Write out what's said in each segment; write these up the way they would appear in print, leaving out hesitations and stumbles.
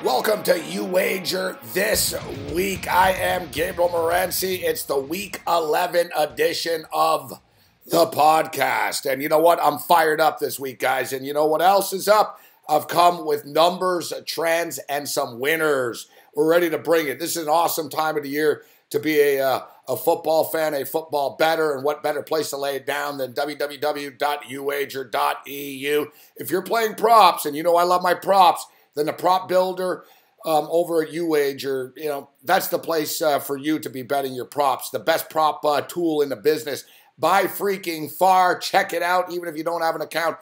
Welcome to You Wager. This week I am Gabriel Morency. It's the week 11 edition of the podcast. And you know what? I'm fired up this week, guys. And you know what else is up? I've come with numbers, trends, and some winners. We're ready to bring it. This is an awesome time of the year to be a football fan, a football bettor, and what better place to lay it down than www.youwager.eu. If you're playing props, and you know I love my props, then the prop builder over at YouWager, you know, that's the place for you to be betting your props. The best prop tool in the business by freaking far. Check it out. Even if you don't have an account,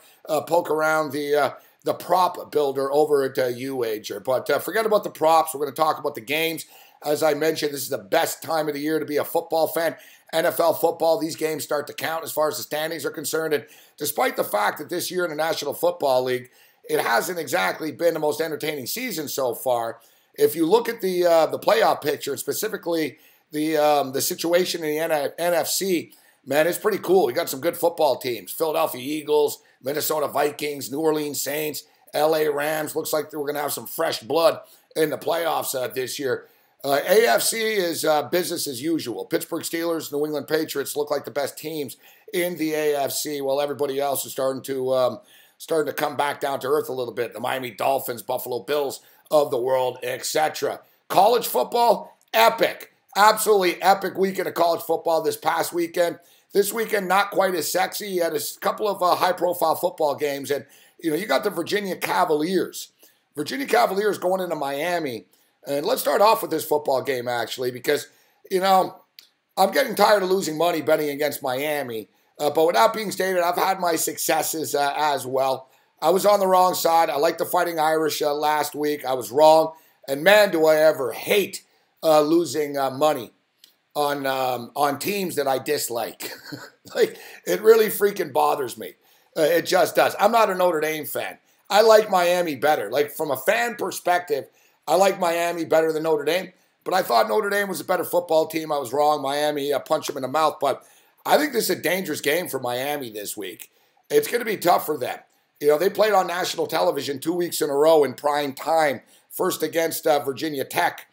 poke around the prop builder over at YouWager. But forget about the props. We're going to talk about the games. As I mentioned, this is the best time of the year to be a football fan. NFL football, these games start to count as far as the standings are concerned. And despite the fact that this year in the National Football League, it hasn't exactly been the most entertaining season so far. If you look at the playoff picture, specifically the situation in the NFC, man, it's pretty cool. We got some good football teams. Philadelphia Eagles, Minnesota Vikings, New Orleans Saints, LA Rams. Looks like we're going to have some fresh blood in the playoffs this year. AFC is business as usual. Pittsburgh Steelers, New England Patriots look like the best teams in the AFC, while everybody else is starting to come back down to earth a little bit. The Miami Dolphins, Buffalo Bills of the world, etc. College football, epic. Absolutely epic weekend of college football this past weekend. This weekend, not quite as sexy. You had a couple of high-profile football games, and you got the Virginia Cavaliers. Virginia Cavaliers going into Miami. And let's start off with this football game, actually, because, I'm getting tired of losing money betting against Miami. But with that being stated, I've had my successes as well. I was on the wrong side. I liked the Fighting Irish last week. I was wrong. And man, do I ever hate losing money on teams that I dislike. Like, it really freaking bothers me. It just does. I'm not a Notre Dame fan. I like Miami better. Like, from a fan perspective, I like Miami better than Notre Dame. But I thought Notre Dame was a better football team. I was wrong. Miami punched them in the mouth. But I think this is a dangerous game for Miami this week. It's going to be tough for them. They played on national television 2 weeks in a row in prime time, first against Virginia Tech,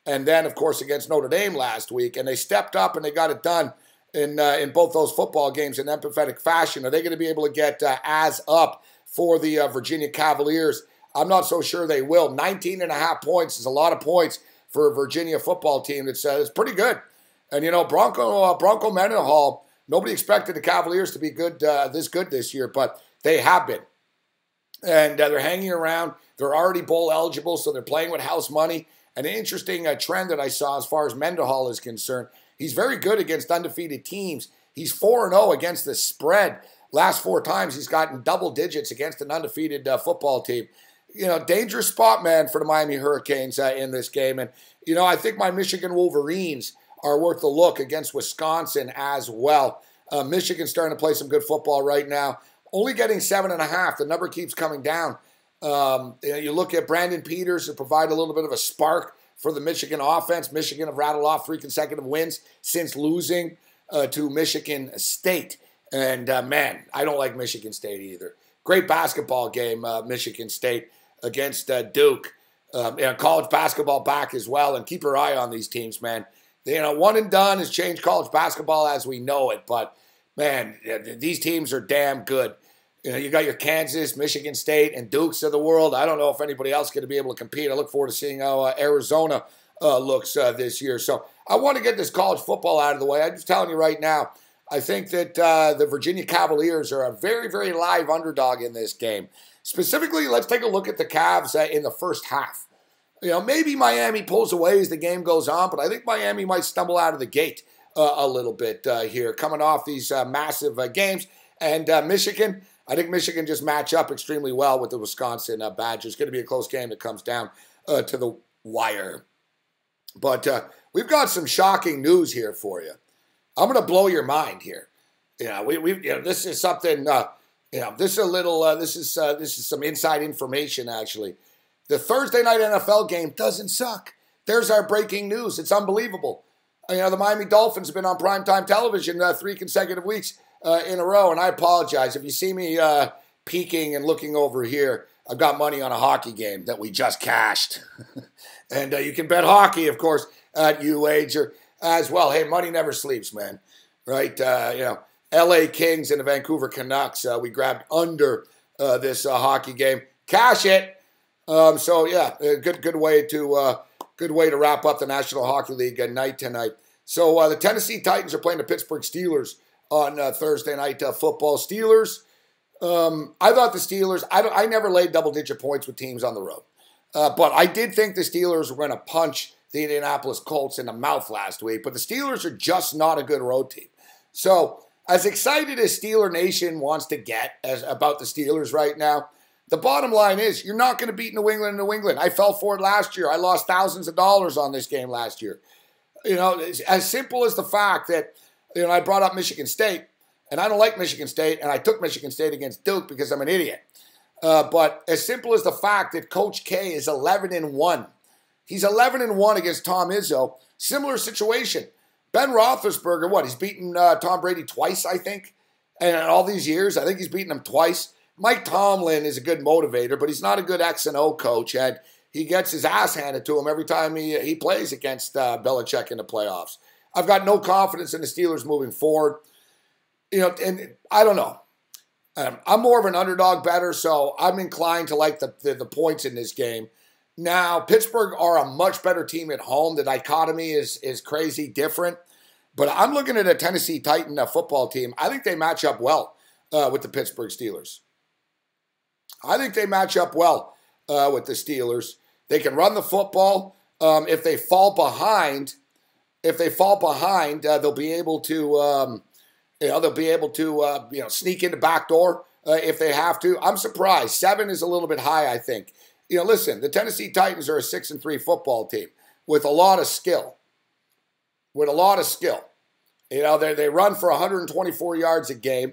and then, of course, against Notre Dame last week. And they stepped up and they got it done in both those football games in empathetic fashion. Are they going to be able to get as up for the Virginia Cavaliers? I'm not so sure they will. 19.5 points is a lot of points for a Virginia football team. It's pretty good. And, Bronco Mendenhall, nobody expected the Cavaliers to be good this year, but they have been. And they're hanging around. They're already bowl eligible, so they're playing with house money. An interesting trend that I saw as far as Mendenhall is concerned, he's very good against undefeated teams. He's 4-0 against the spread. Last 4 times he's gotten double digits against an undefeated football team. Dangerous spot, man, for the Miami Hurricanes in this game. And, I think my Michigan Wolverines are worth a look against Wisconsin as well. Michigan's starting to play some good football right now. Only getting 7.5. The number keeps coming down. You look at Brandon Peters to provide a little bit of a spark for the Michigan offense. Michigan have rattled off 3 consecutive wins since losing to Michigan State. And, man, I don't like Michigan State either. Great basketball game, Michigan State against Duke. College basketball back as well. And keep your eye on these teams, man. One and done has changed college basketball as we know it. But, man, these teams are damn good. You got your Kansas, Michigan State, and Dukes of the world. I don't know if anybody else is going to be able to compete. I look forward to seeing how Arizona looks this year. So I want to get this college football out of the way. I'm just telling you right now, I think that the Virginia Cavaliers are a very, very live underdog in this game. Specifically, let's take a look at the Cavs in the first half. Maybe Miami pulls away as the game goes on, but I think Miami might stumble out of the gate a little bit here, coming off these massive games. And Michigan, I think Michigan just match up extremely well with the Wisconsin Badgers. It's going to be a close game that comes down to the wire. But we've got some shocking news here for you. I'm going to blow your mind here. This is something. This is some inside information actually. The Thursday night NFL game doesn't suck. There's our breaking news. It's unbelievable. The Miami Dolphins have been on primetime television 3 consecutive weeks in a row, and I apologize if you see me peeking and looking over here. I've got money on a hockey game that we just cashed. And you can bet hockey, of course, at YouWager as well. Hey, money never sleeps, man. Right? LA Kings and the Vancouver Canucks. We grabbed under this hockey game. Cash it. So yeah, good way to wrap up the National Hockey League night tonight. So the Tennessee Titans are playing the Pittsburgh Steelers on Thursday night football. Steelers. I thought the Steelers. I never laid double-digit points with teams on the road, but I did think the Steelers were going to punch the Indianapolis Colts in the mouth last week. But the Steelers are just not a good road team. So as excited as Steeler Nation wants to get about the Steelers right now, the bottom line is you're not going to beat New England in New England. I fell for it last year. I lost thousands of dollars on this game last year. It's as simple as the fact that I brought up Michigan State. And I don't like Michigan State, and I took Michigan State against Duke because I'm an idiot. But as simple as the fact that Coach K is 11-1. He's 11-1 against Tom Izzo. Similar situation. Ben Roethlisberger, he's beaten Tom Brady twice, I think. And in all these years, I think he's beaten him twice. Mike Tomlin is a good motivator, but he's not a good X and O coach. And he gets his ass handed to him every time he plays against Belichick in the playoffs. I've got no confidence in the Steelers moving forward. And I don't know. I'm more of an underdog bettor, so I'm inclined to like the points in this game. Now, Pittsburgh are a much better team at home. The dichotomy is crazy different. But I'm looking at a Tennessee Titan football team. I think they match up well with the Pittsburgh Steelers. I think they match up well with the Steelers. They can run the football. If they fall behind, they'll be able to... they'll be able to, sneak in the back door if they have to. I'm surprised. 7 is a little bit high, I think. Listen, the Tennessee Titans are a 6-3 football team with a lot of skill. They run for 124 yards a game.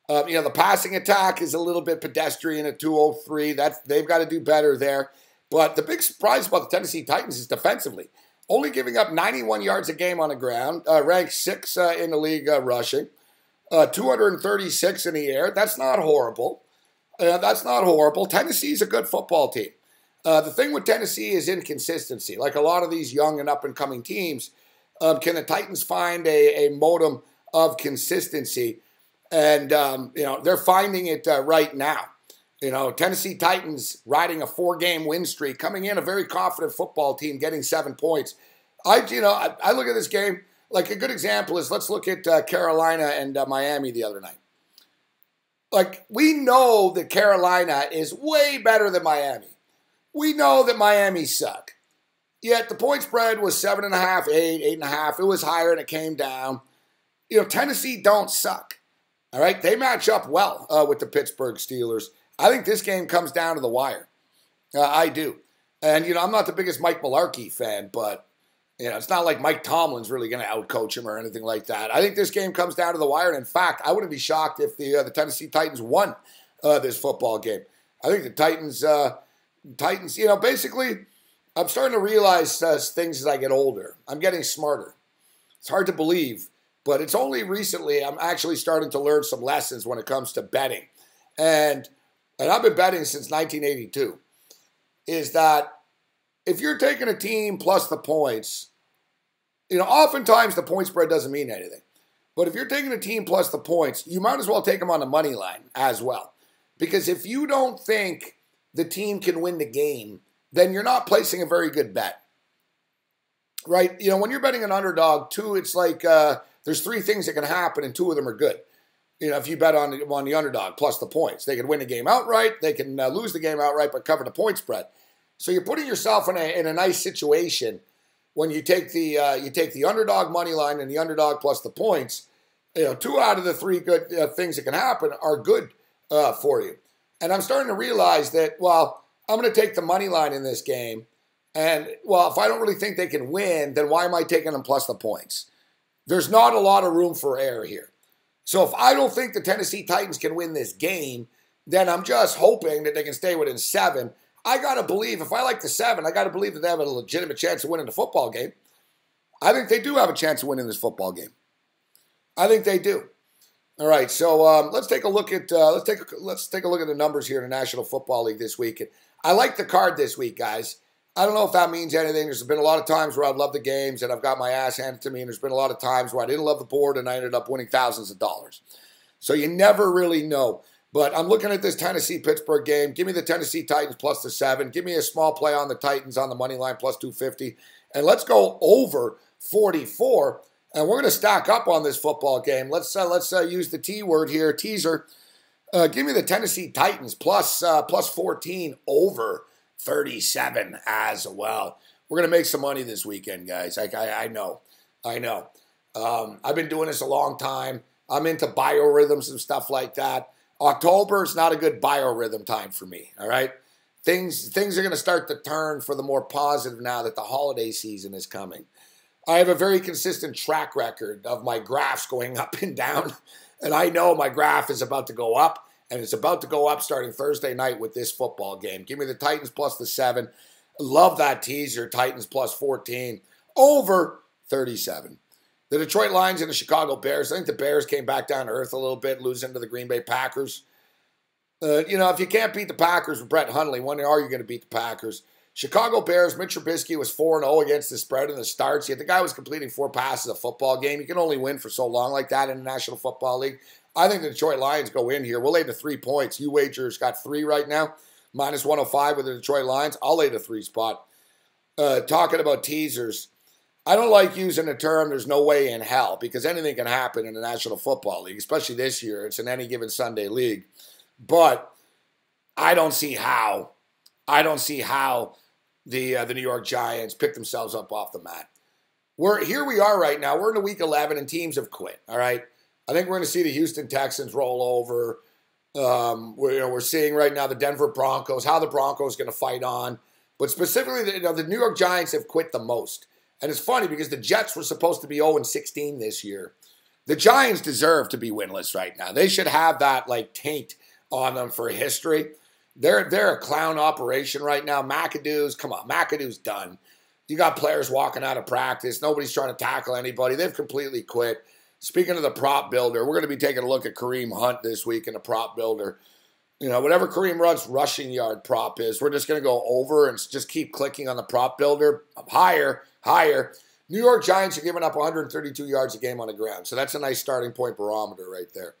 The passing attack is a little bit pedestrian at 203. They've got to do better there. But the big surprise about the Tennessee Titans is defensively. Only giving up 91 yards a game on the ground, ranked 6th in the league rushing, 236 in the air. That's not horrible. Tennessee's a good football team. The thing with Tennessee is inconsistency. Like a lot of these young and up-and-coming teams, can the Titans find a modem of consistency? And, they're finding it right now. Tennessee Titans riding a 4-game win streak, coming in a very confident football team, getting 7 points. I look at this game, like a good example is let's look at Carolina and Miami the other night. Like, we know that Carolina is way better than Miami. We know that Miami suck. Yet the point spread was 7.5, 8, 8.5. It was higher and it came down. Tennessee don't suck. All right? They match up well with the Pittsburgh Steelers. I think this game comes down to the wire. I do. And, I'm not the biggest Mike Mularkey fan, but, it's not like Mike Tomlin's really going to outcoach him or anything like that. I think this game comes down to the wire. And, in fact, I wouldn't be shocked if the Tennessee Titans won this football game. I think the Titans, basically, I'm starting to realize things as I get older. I'm getting smarter. It's hard to believe, but it's only recently I'm actually starting to learn some lessons when it comes to betting. And I've been betting since 1982, is that if you're taking a team plus the points, oftentimes the point spread doesn't mean anything. But if you're taking a team plus the points, you might as well take them on the money line as well. Because if you don't think the team can win the game, then you're not placing a very good bet. Right? When you're betting an underdog, too, it's like there's 3 things that can happen and 2 of them are good. If you bet on the underdog plus the points, they can win the game outright. They can lose the game outright, but cover the point spread. So you're putting yourself in a nice situation when you take the underdog money line and the underdog plus the points. 2 out of the 3 good things that can happen are good for you. And I'm starting to realize that, I'm going to take the money line in this game. And, if I don't really think they can win, then why am I taking them plus the points? There's not a lot of room for error here. So if I don't think the Tennessee Titans can win this game, then I'm just hoping that they can stay within 7. I got to believe, if I like the 7, I got to believe that they have a legitimate chance of winning the football game. I think they do have a chance of winning this football game. I think they do. All right, so let's take a look at let's take a look at the numbers here in the National Football League this week. I like the card this week, guys. I don't know if that means anything. There's been a lot of times where I've loved the games and I've got my ass handed to me, and there's been a lot of times where I didn't love the board and I ended up winning thousands of dollars. So you never really know. But I'm looking at this Tennessee-Pittsburgh game. Give me the Tennessee Titans plus the 7. Give me a small play on the Titans on the money line plus 250. And let's go over 44. And we're going to stack up on this football game. Let's use the T word here, teaser. Give me the Tennessee Titans plus 14 over 37 as well. We're going to make some money this weekend, guys. I know. I've been doing this a long time. I'm into biorhythms and stuff like that. October is not a good biorhythm time for me, all right? Things are going to start to turn for the more positive now that the holiday season is coming. I have a very consistent track record of my graphs going up and down, and I know my graph is about to go up, and it's about to go up starting Thursday night with this football game. Give me the Titans plus the 7. Love that teaser, Titans plus 14, over 37. The Detroit Lions and the Chicago Bears. I think the Bears came back down to earth a little bit, losing to the Green Bay Packers. If you can't beat the Packers with Brett Hundley, when are you going to beat the Packers? Chicago Bears, Mitch Trubisky was 4-0 against the spread in the starts. Yet the guy was completing 4 passes a football game. You can only win for so long like that in the National Football League. I think the Detroit Lions go in here. We'll lay the 3 points. YOUWAGER's got 3 right now, minus 105 with the Detroit Lions. I'll lay the 3 spot. Talking about teasers, I don't like using the term there's no way in hell because anything can happen in the National Football League, especially this year. It's an any given Sunday league. But I don't see how. The New York Giants pick themselves up off the mat. Here we are right now. We're in the week 11 and teams have quit. All right. I think we're going to see the Houston Texans roll over. We're seeing right now the Denver Broncos, how the Broncos going to fight on. But specifically, the New York Giants have quit the most. And it's funny because the Jets were supposed to be 0-16 this year. The Giants deserve to be winless right now. They should have that taint on them for history. They're a clown operation right now. McAdoo's done. You got players walking out of practice. Nobody's trying to tackle anybody. They've completely quit. Speaking of the prop builder, we're going to be taking a look at Kareem Hunt this week in the prop builder. Whatever Kareem Hunt's rushing yard prop is, we're just going to go over and just keep clicking on the prop builder. Higher. New York Giants are giving up 132 yards a game on the ground. So that's a nice starting point barometer right there.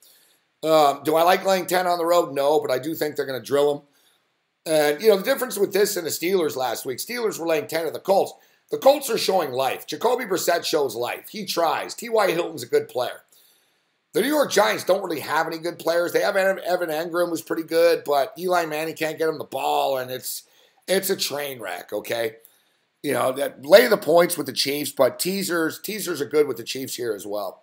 Do I like laying 10 on the road? No, but I do think they're going to drill them. And, the difference with this and the Steelers last week, Steelers were laying 10 of the Colts. The Colts are showing life. Jacoby Brissett shows life. He tries. T.Y. Hilton's a good player. The New York Giants don't really have any good players. They have Evan Engram, who's pretty good, but Eli Manning can't get him the ball, and it's a train wreck, okay? Lay the points with the Chiefs, but teasers are good with the Chiefs here as well.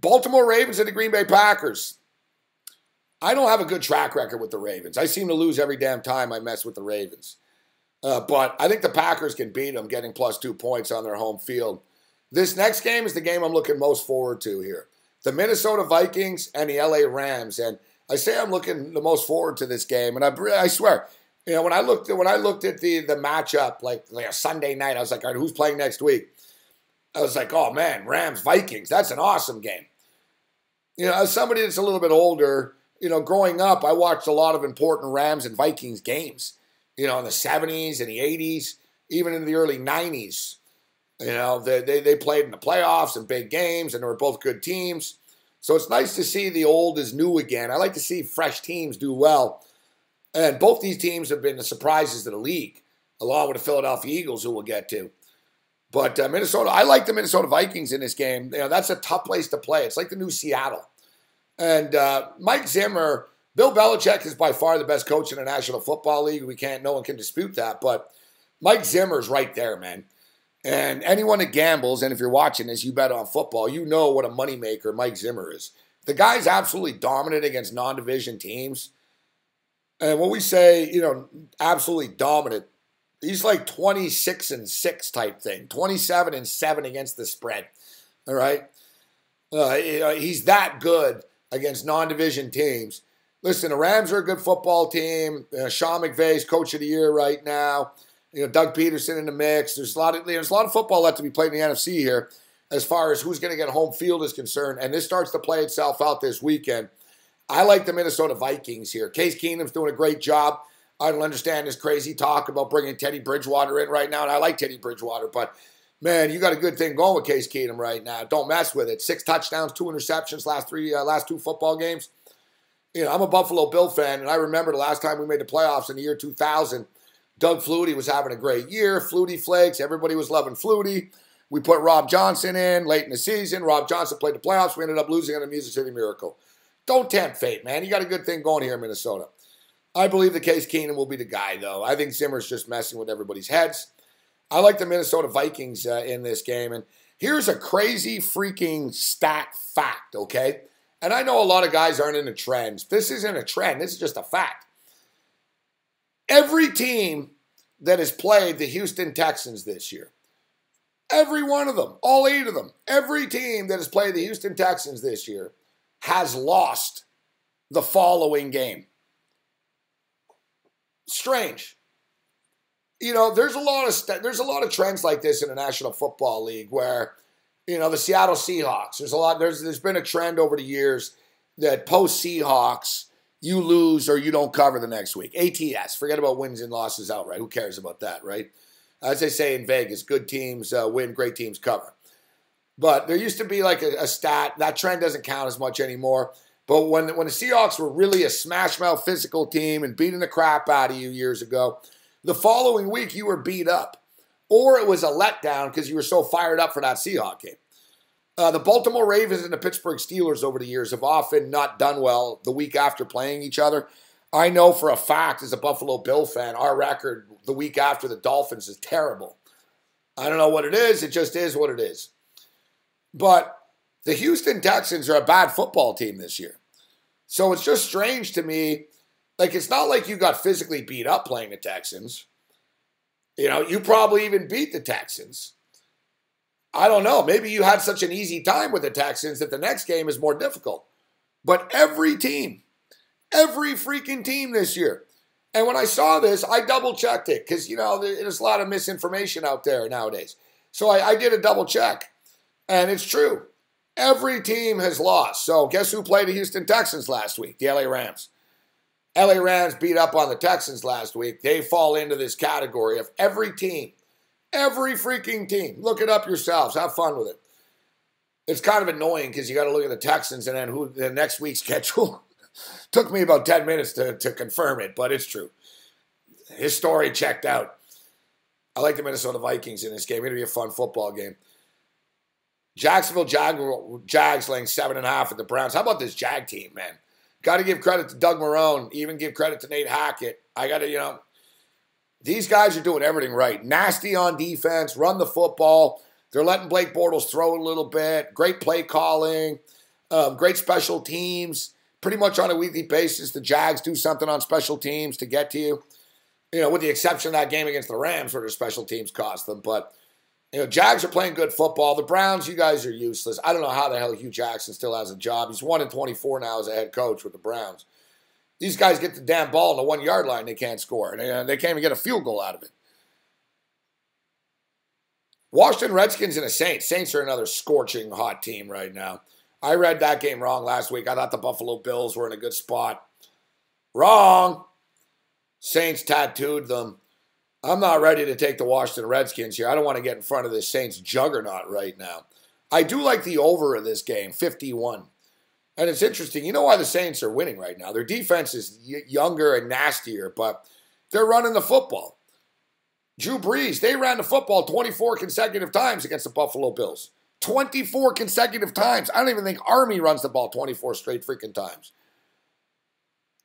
Baltimore Ravens and the Green Bay Packers. I don't have a good track record with the Ravens. I seem to lose every damn time I mess with the Ravens. But I think the Packers can beat them, getting plus 2 points on their home field. This next game is the game I'm looking most forward to here. The Minnesota Vikings and the LA Rams. And I say I'm looking the most forward to this game. And I swear, when I looked at the matchup, like a Sunday night, I was like, all right, who's playing next week? I was like, oh man, Rams, Vikings. That's an awesome game. As somebody that's a little bit older, growing up, I watched a lot of important Rams and Vikings games, in the 70s and the 80s, even in the early 90s. They played in the playoffs and big games, and they were both good teams. So it's nice to see the old is new again. I like to see fresh teams do well. And both these teams have been the surprises of the league, along with the Philadelphia Eagles, who we'll get to. But Minnesota, I like the Minnesota Vikings in this game. That's a tough place to play. It's like the new Seattle. And Mike Zimmer, Bill Belichick is by far the best coach in the National Football League. No one can dispute that. But Mike Zimmer's right there, man. And anyone that gambles, and if you're watching this, you bet on football, you know what a moneymaker Mike Zimmer is. The guy's absolutely dominant against non-division teams. And when we say, absolutely dominant, he's like 26-6 type thing, 27-7 against the spread. All right? He's that good against non-division teams. Listen, the Rams are a good football team. Sean McVay's coach of the year right now. Doug Peterson in the mix. There's a lot of football left to be played in the NFC here. as far as who's going to get home field is concerned, and this starts to play itself out this weekend. I like the Minnesota Vikings here. Case Keenum's doing a great job. I don't understand this crazy talk about bringing Teddy Bridgewater in right now, and I like Teddy Bridgewater, but man, you got a good thing going with Case Keenum right now. Don't mess with it. 6 touchdowns, 2 interceptions last 2 football games. You know, I'm a Buffalo Bill fan, and I remember the last time we made the playoffs in the year 2000, Doug Flutie was having a great year. Flutie flakes. Everybody was loving Flutie. We put Rob Johnson in late in the season. Rob Johnson played the playoffs. We ended up losing on the Music City Miracle. Don't tempt fate, man. You got a good thing going here in Minnesota. I believe the Case Keenum will be the guy, though. I think Zimmer's just messing with everybody's heads. I like the Minnesota Vikings in this game. And here's a crazy freaking stat fact, okay? And I know a lot of guys aren't into trends. This isn't a trend. This is just a fact. Every team that has played the Houston Texans this year, every one of them, all 8 of them, every team that has played the Houston Texans this year has lost the following game. Strange. You know, there's a lot of trends like this in the National Football League where, you know, the Seattle Seahawks, there's been a trend over the years that post Seahawks, you lose or you don't cover the next week. ATS, forget about wins and losses outright. Who cares about that, right? As they say in Vegas, good teams win, great teams cover. But there used to be like a stat. That trend doesn't count as much anymore. But when the Seahawks were really a smash-mouth physical team and beating the crap out of you years ago, the following week you were beat up. Or it was a letdown because you were so fired up for that Seahawks game. The Baltimore Ravens and the Pittsburgh Steelers over the years have often not done well the week after playing each other. I know for a fact, as a Buffalo Bill fan, our record the week after the Dolphins is terrible. I don't know what it is. It just is what it is. But the Houston Texans are a bad football team this year. So it's just strange to me. Like, it's not like you got physically beat up playing the Texans. You know, you probably even beat the Texans. I don't know. Maybe you had such an easy time with the Texans that the next game is more difficult. But every team, every freaking team this year. And when I saw this, I double-checked it because, you know, there's a lot of misinformation out there nowadays. So I did a double check. And it's true. Every team has lost. So guess who played the Houston Texans last week? The LA Rams. LA Rams beat up on the Texans last week. They fall into this category of every team. Every freaking team. Look it up yourselves. Have fun with it. It's kind of annoying because you got to look at the Texans and then who the next week's schedule. Took me about 10 minutes to confirm it, but it's true. His story checked out. I like the Minnesota Vikings in this game. It's going to be a fun football game. Jacksonville Jags laying 7.5 at the Browns. How about this Jag team, man? Got to give credit to Doug Marrone. Even give credit to Nate Hackett. I got to, you know, these guys are doing everything right. Nasty on defense, run the football. They're letting Blake Bortles throw a little bit. Great play calling. Great special teams. Pretty much on a weekly basis, the Jags do something on special teams to get to you. You know, with the exception of that game against the Rams where their special teams cost them. But, you know, Jags are playing good football. The Browns, you guys are useless. I don't know how the hell Hugh Jackson still has a job. He's 1-24 now as a head coach with the Browns. These guys get the damn ball on the 1 yard line, they can't score. And they can't even get a field goal out of it. Washington Redskins and the Saints. Saints are another scorching hot team right now. I read that game wrong last week. I thought the Buffalo Bills were in a good spot. Wrong. Saints tattooed them. I'm not ready to take the Washington Redskins here. I don't want to get in front of this Saints juggernaut right now. I do like the over of this game, 51. And it's interesting. You know why the Saints are winning right now? Their defense is younger and nastier, but they're running the football. Drew Brees, they ran the football 24 consecutive times against the Buffalo Bills. 24 consecutive times. I don't even think Army runs the ball 24 straight freaking times.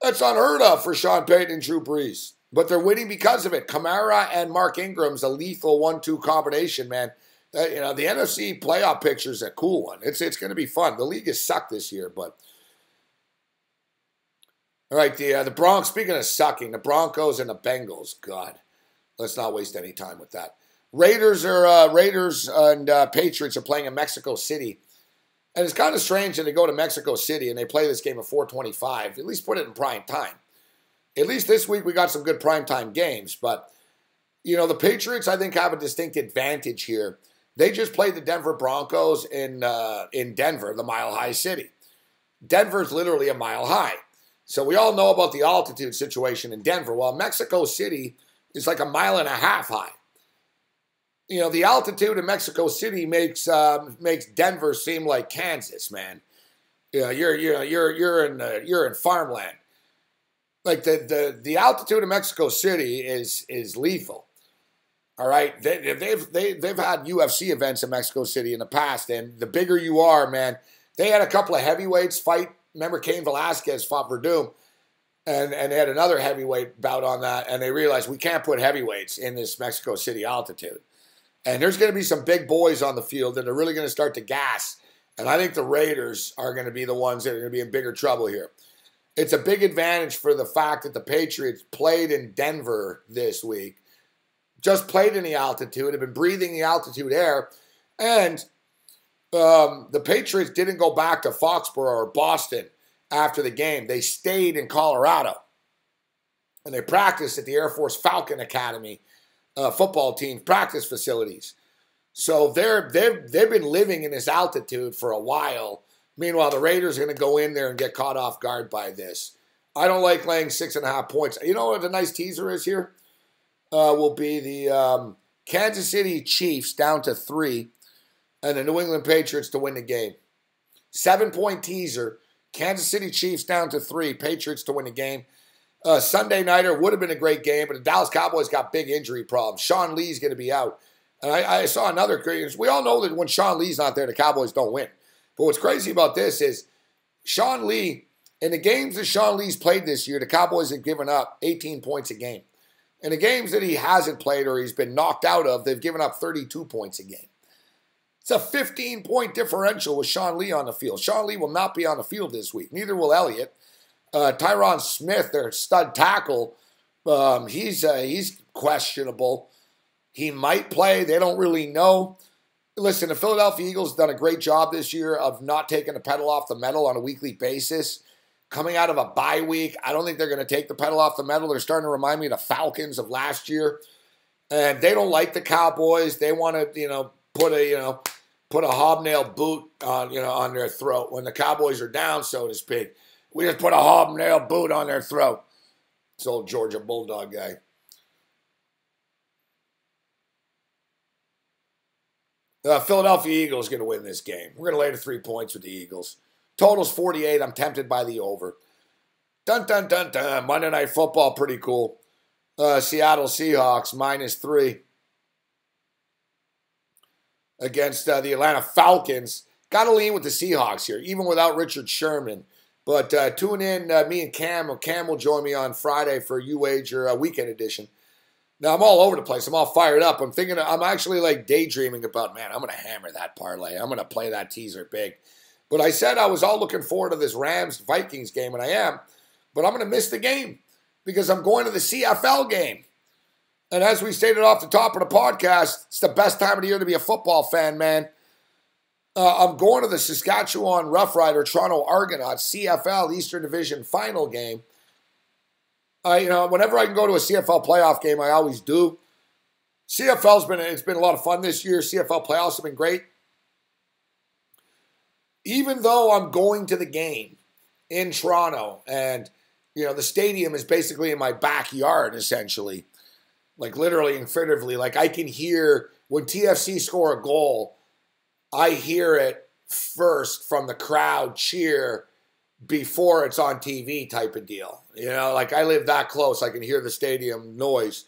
That's unheard of for Sean Payton and Drew Brees. But they're winning because of it. Kamara and Mark Ingram's a lethal 1-2 combination, man. You know, the NFC playoff picture is a cool one. It's going to be fun. The league has sucked this year, but... All right, the Broncos, speaking of sucking, the Broncos and the Bengals. God, let's not waste any time with that. Raiders and Patriots are playing in Mexico City. And it's kind of strange that they go to Mexico City and they play this game at 4:25. At least put it in prime time. At least this week we got some good primetime games. But, you know, the Patriots, I think, have a distinct advantage here. They just played the Denver Broncos in Denver, the Mile High City. Denver's literally a mile high. So we all know about the altitude situation in Denver. Well, Mexico City is like a mile and a half high. You know, the altitude in Mexico City makes Denver seem like Kansas, man. You know, you're in farmland. Like the altitude of Mexico City is lethal. All right, they've had UFC events in Mexico City in the past, and the bigger you are, man, they had a couple of heavyweights fight. Remember, Cain Velasquez fought Verdum, and they had another heavyweight bout on that, and they realized we can't put heavyweights in this Mexico City altitude. And there's going to be some big boys on the field that are really going to start to gas. And I think the Raiders are going to be the ones that are going to be in bigger trouble here. It's a big advantage for the fact that the Patriots played in Denver this week. Just played in the altitude, have been breathing the altitude air. And the Patriots didn't go back to Foxborough or Boston after the game. They stayed in Colorado. And they practiced at the Air Force Falcon Academy football team practice facilities. So they've been living in this altitude for a while. Meanwhile, the Raiders are going to go in there and get caught off guard by this. I don't like laying 6.5 points. You know what the nice teaser is here? Will be the Kansas City Chiefs down to 3 and the New England Patriots to win the game. 7-point teaser. Kansas City Chiefs down to 3. Patriots to win the game. Sunday nighter would have been a great game, but the Dallas Cowboys got big injury problems. Sean Lee's going to be out. And I saw another crazy. We all know that when Sean Lee's not there, the Cowboys don't win. But what's crazy about this is Sean Lee, in the games that Sean Lee's played this year, the Cowboys have given up 18 points a game. In the games that he hasn't played or he's been knocked out of, they've given up 32 points a game. It's a 15-point differential with Sean Lee on the field. Sean Lee will not be on the field this week. Neither will Elliott. Tyron Smith, their stud tackle, he's questionable. He might play. They don't really know. Listen, the Philadelphia Eagles done a great job this year of not taking the pedal off the metal on a weekly basis. Coming out of a bye week, I don't think they're going to take the pedal off the metal. They're starting to remind me of the Falcons of last year. And they don't like the Cowboys. They want to, put a hobnail boot on their throat when the Cowboys are down, so to speak. We just put a hobnail boot on their throat. This old Georgia Bulldog guy. The Philadelphia Eagles going to win this game. We're going to lay the 3 points with the Eagles. Total's 48. I'm tempted by the over. Dun, dun, dun, dun. Monday Night Football, pretty cool. Seattle Seahawks, -3. Against the Atlanta Falcons. Got to lean with the Seahawks here, even without Richard Sherman. But tune in, me and Cam. Cam will join me on Friday for YouWager Weekend Edition. Now, I'm all over the place. I'm all fired up. I'm actually like daydreaming about, man, I'm going to hammer that parlay. I'm going to play that teaser big. But I said I was all looking forward to this Rams-Vikings game, and I am. But I'm going to miss the game because I'm going to the CFL game. And as we stated off the top of the podcast, it's the best time of the year to be a football fan, man. I'm going to the Saskatchewan Roughrider Toronto Argonauts CFL Eastern Division final game. Whenever I can go to a CFL playoff game, I always do. It's been a lot of fun this year. CFL playoffs have been great. Even though I'm going to the game in Toronto and, the stadium is basically in my backyard, essentially, like literally and figuratively, like I can hear when TFC score a goal, I hear it first from the crowd cheer before it's on TV type of deal. Like I live that close. I can hear the stadium noise.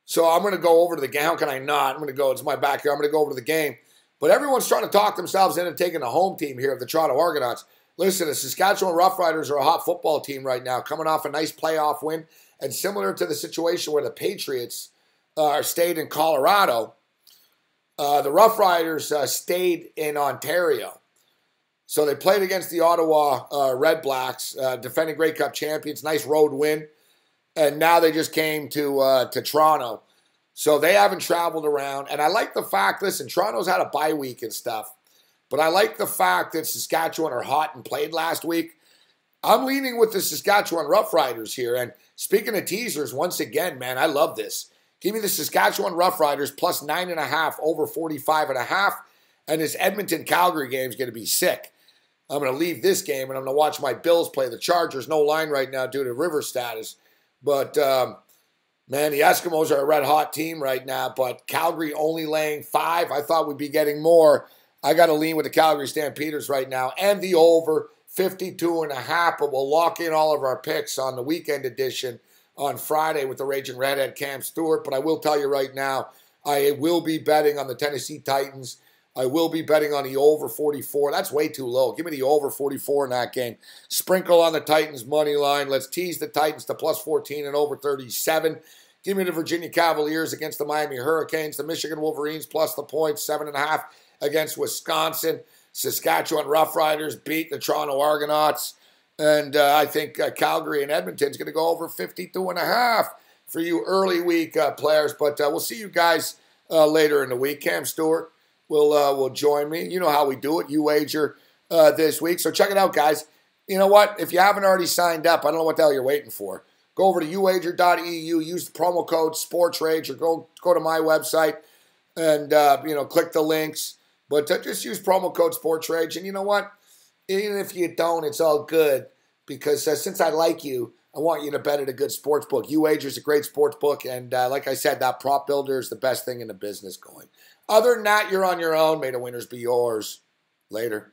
So I'm going to go over to the game. How can I not? I'm going to go. It's my backyard. I'm going to go over to the game. But everyone's trying to talk themselves into taking the home team here of the Toronto Argonauts. Listen, the Saskatchewan Roughriders are a hot football team right now, coming off a nice playoff win. And similar to the situation where the Patriots stayed in Colorado, the Roughriders stayed in Ontario. So they played against the Ottawa Red Blacks, defending Grey Cup champions. Nice road win. And now they just came to Toronto. So they haven't traveled around. And I like the fact, listen, Toronto's had a bye week and stuff. But I like the fact that Saskatchewan are hot and played last week. I'm leaning with the Saskatchewan Roughriders here. And speaking of teasers, once again, man, I love this. Give me the Saskatchewan Roughriders plus 9.5 over 45.5. And this Edmonton-Calgary game is going to be sick. I'm going to leave this game, and I'm going to watch my Bills play the Chargers. No line right now due to river status. But, man, the Eskimos are a red-hot team right now. But Calgary only laying 5. I thought we'd be getting more. I got to lean with the Calgary Stampeders right now. And the over, 52.5. But we'll lock in all of our picks on the weekend edition on Friday with the Raging Redhead Cam Stewart. But I will tell you right now, I will be betting on the Tennessee Titans. I will be betting on the over 44. That's way too low. Give me the over 44 in that game. Sprinkle on the Titans money line. Let's tease the Titans to plus 14 and over 37. Give me the Virginia Cavaliers against the Miami Hurricanes. The Michigan Wolverines plus the points, 7.5 against Wisconsin. Saskatchewan Roughriders beat the Toronto Argonauts. And I think Calgary and Edmonton's going to go over 52.5 for you early week players. But we'll see you guys later in the week. Cam Stewart will join me. You know how we do it. You wager this week. So check it out, guys. You know what? If you haven't already signed up, I don't know what the hell you're waiting for. Go over to YouWager.EU. Use the promo code SportsRage, or go to my website and click the links. But just use promo code SportsRage. And you know what? Even if you don't, it's all good, because since I like you, I want you to bet at a good sports book. YouWager is a great sports book, and like I said, that prop builder is the best thing in the business going. Other than that, you're on your own. May the winners be yours. Later.